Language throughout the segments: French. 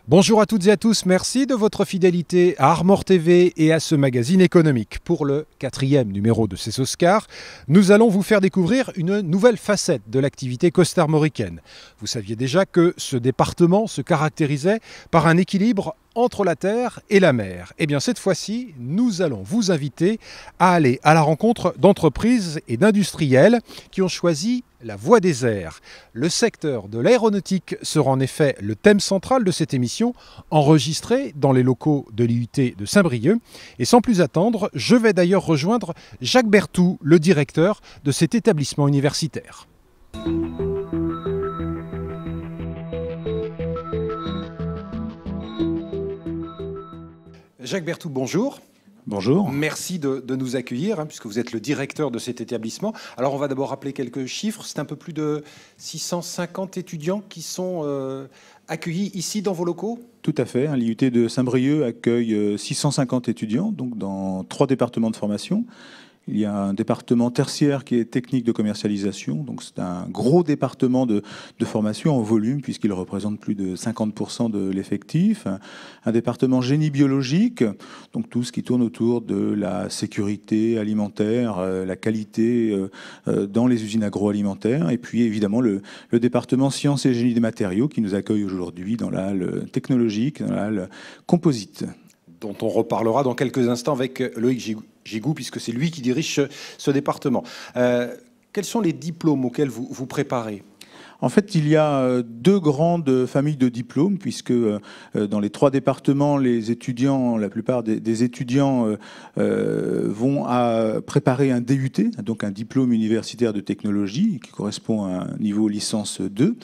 Bonjour à toutes et à tous, merci de votre fidélité à Armor TV et à ce magazine économique. Pour le 4e numéro de ces Oscars, nous allons vous faire découvrir une nouvelle facette de l'activité costarmoricaine. Vous saviez déjà que ce département se caractérisait par un équilibre entre la terre et la mer. Eh bien cette fois-ci, nous allons vous inviter à aller à la rencontre d'entreprises et d'industriels qui ont choisi la voie des airs. Le secteur de l'aéronautique sera en effet le thème central de cette émission, enregistrée dans les locaux de l'IUT de Saint-Brieuc. Et sans plus attendre, je vais d'ailleurs rejoindre Jacques Berthoud, le directeur de cet établissement universitaire. Jacques Berthoud, bonjour. Bonjour. Merci de nous accueillir, puisque vous êtes le directeur de cet établissement. Alors, on va d'abord rappeler quelques chiffres. C'est un peu plus de 650 étudiants qui sont accueillis ici dans vos locaux ? Tout à fait. L'IUT de Saint-Brieuc accueille 650 étudiants, donc dans 3 départements de formation. Il y a un département tertiaire qui est technique de commercialisation, donc c'est un gros département de formation en volume puisqu'il représente plus de 50% de l'effectif. Un département génie biologique, donc tout ce qui tourne autour de la sécurité alimentaire, la qualité dans les usines agroalimentaires, et puis évidemment le département sciences et génie des matériaux qui nous accueille aujourd'hui dans la halle technologique, dans la halle composite. Dont on reparlera dans quelques instants avec Loïc Gigou, puisque c'est lui qui dirige ce département. Quels sont les diplômes auxquels vous préparez ? En fait, il y a 2 grandes familles de diplômes, puisque dans les 3 départements, les étudiants, la plupart des étudiants vont préparer un DUT, donc un diplôme universitaire de technologie, qui correspond à un niveau licence 2.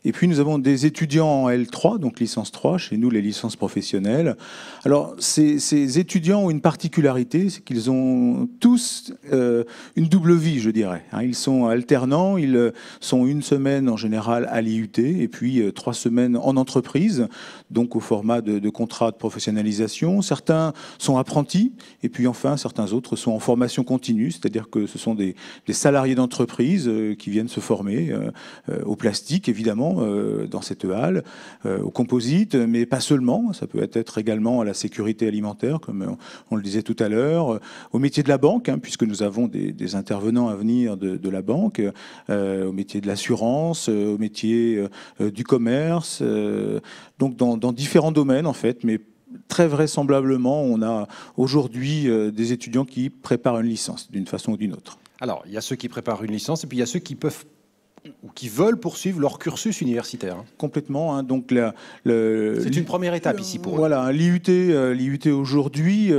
Et puis nous avons des étudiants en L3, donc licence 3, chez nous les licences professionnelles. Alors ces étudiants ont une particularité, c'est qu'ils ont tous une double vie, je dirais. Ils sont alternants, ils sont une semaine en général à l'IUT et puis 3 semaines en entreprise, donc au format de contrat de professionnalisation. Certains sont apprentis et puis enfin certains autres sont en formation continue, c'est-à-dire que ce sont des salariés d'entreprise qui viennent se former au plastique évidemment, dans cette halle, au composite, mais pas seulement. Ça peut être également à la sécurité alimentaire, comme on le disait tout à l'heure, au métier de la banque, puisque nous avons des intervenants à venir de la banque, au métier de l'assurance, au métier du commerce, donc dans différents domaines en fait, mais très vraisemblablement, on a aujourd'hui des étudiants qui préparent une licence d'une façon ou d'une autre. Alors, il y a ceux qui préparent une licence et puis il y a ceux qui peuvent ou qui veulent poursuivre leur cursus universitaire. Complètement. Donc c'est une première étape ici pour eux. Voilà, l'IUT aujourd'hui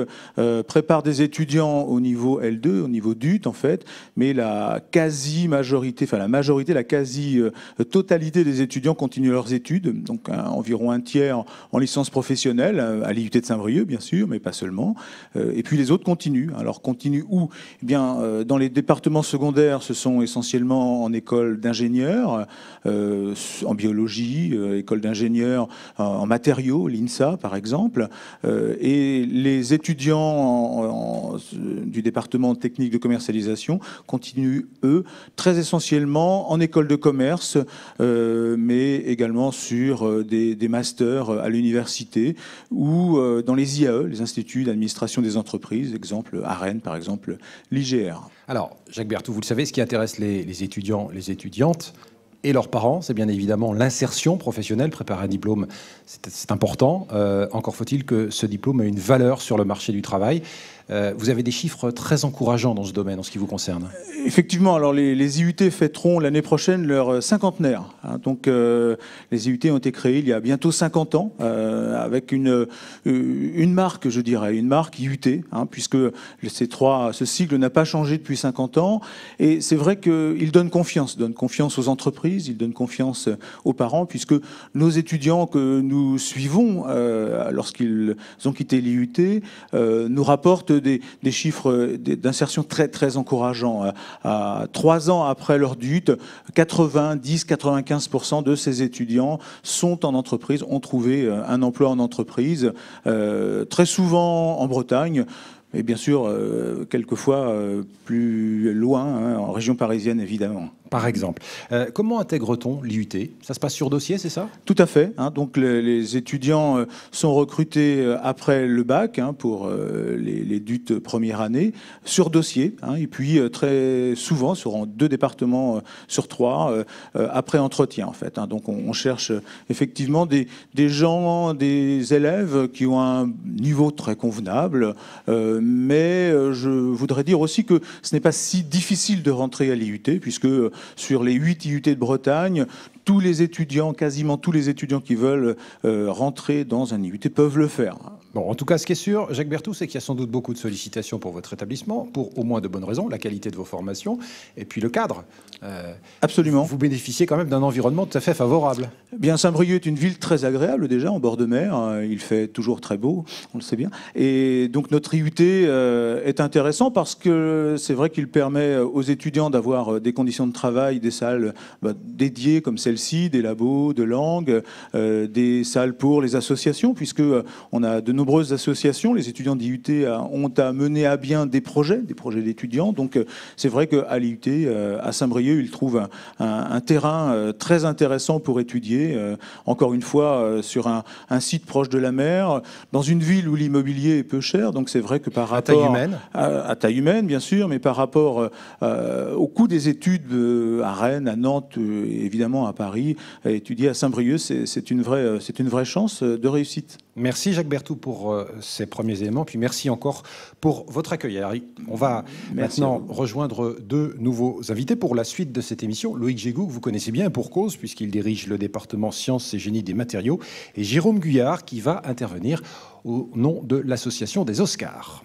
prépare des étudiants au niveau L2, au niveau DUT en fait, mais la quasi-totalité des étudiants continuent leurs études, donc environ un tiers en licence professionnelle, à l'IUT de Saint-Brieuc bien sûr, mais pas seulement. Et puis les autres continuent. Alors continuent où ? Eh bien, dans les départements secondaires, ce sont essentiellement en école d'ingénieurs, en biologie, école d'ingénieurs en matériaux, l'INSA par exemple, et les étudiants du département technique de commercialisation continuent, eux, très essentiellement en école de commerce, mais également sur des masters à l'université ou dans les IAE, les instituts d'administration des entreprises, exemple à Rennes par exemple, l'IGR. Alors, Jacques Berthoud, vous le savez, ce qui intéresse les étudiants, les étudiantes et leurs parents, c'est bien évidemment l'insertion professionnelle. Préparer un diplôme, c'est important. Encore faut-il que ce diplôme ait une valeur sur le marché du travail. Vous avez des chiffres très encourageants dans ce domaine, en ce qui vous concerne. Effectivement, alors les IUT fêteront l'année prochaine leur cinquantenaire. Donc les IUT ont été créés il y a bientôt 50 ans, avec une marque, je dirais, une marque IUT, puisque ce cycle n'a pas changé depuis 50 ans. Et c'est vrai qu'il donne confiance aux entreprises, il donne confiance aux parents, puisque nos étudiants que nous suivons lorsqu'ils ont quitté l'IUT nous rapportent des chiffres d'insertion très, très encourageants. À 3 ans après leur DUT, 90-95% de ces étudiants sont en entreprise, ont trouvé un emploi en entreprise, très souvent en Bretagne, Et bien sûr, quelquefois plus loin, hein, en région parisienne évidemment. Par exemple. Comment intègre-t-on l'IUT? Ça se passe sur dossier, c'est ça? Tout à fait. Hein, donc les étudiants sont recrutés après le bac hein, pour les DUT première année sur dossier. Hein, et puis très souvent, sur 2 départements sur 3, après entretien en fait. Hein, donc on cherche effectivement des gens, des élèves qui ont un niveau très convenable. Mais je voudrais dire aussi que ce n'est pas si difficile de rentrer à l'IUT puisque sur les 8 IUT de Bretagne, tous les étudiants, quasiment tous les étudiants qui veulent rentrer dans un IUT peuvent le faire. Bon, en tout cas, ce qui est sûr, Jacques Berthoud, c'est qu'il y a sans doute beaucoup de sollicitations pour votre établissement, pour au moins de bonnes raisons, la qualité de vos formations, et puis le cadre. Absolument. Vous bénéficiez quand même d'un environnement tout à fait favorable. Bien, Saint-Brieuc est une ville très agréable déjà, en bord de mer. Il fait toujours très beau, on le sait bien. Et donc notre IUT est intéressant parce que c'est vrai qu'il permet aux étudiants d'avoir des conditions de travail, des salles dédiées comme celle-ci, des labos de langue, des salles pour les associations, puisque on a de nombreuses associations. Les étudiants d'IUT ont à mener à bien des projets d'étudiants. Donc c'est vrai qu'à l'IUT, à Saint-Brieuc, ils trouvent un terrain très intéressant pour étudier. Encore une fois, sur un site proche de la mer, dans une ville où l'immobilier est peu cher. Donc c'est vrai que par rapport... À taille humaine. À taille humaine, bien sûr, mais par rapport au coût des études à Rennes, à Nantes, évidemment à Paris, étudier à Saint-Brieuc, c'est une vraie chance de réussite. Merci Jacques Berthoud pour ces premiers éléments, puis merci encore pour votre accueil. Alors, on va maintenant rejoindre 2 nouveaux invités pour la suite de cette émission. Loïc Gégou, que vous connaissez bien pour cause, puisqu'il dirige le département Sciences et Génie des matériaux, et Jérôme Guyard, qui va intervenir au nom de l'association des Oscars.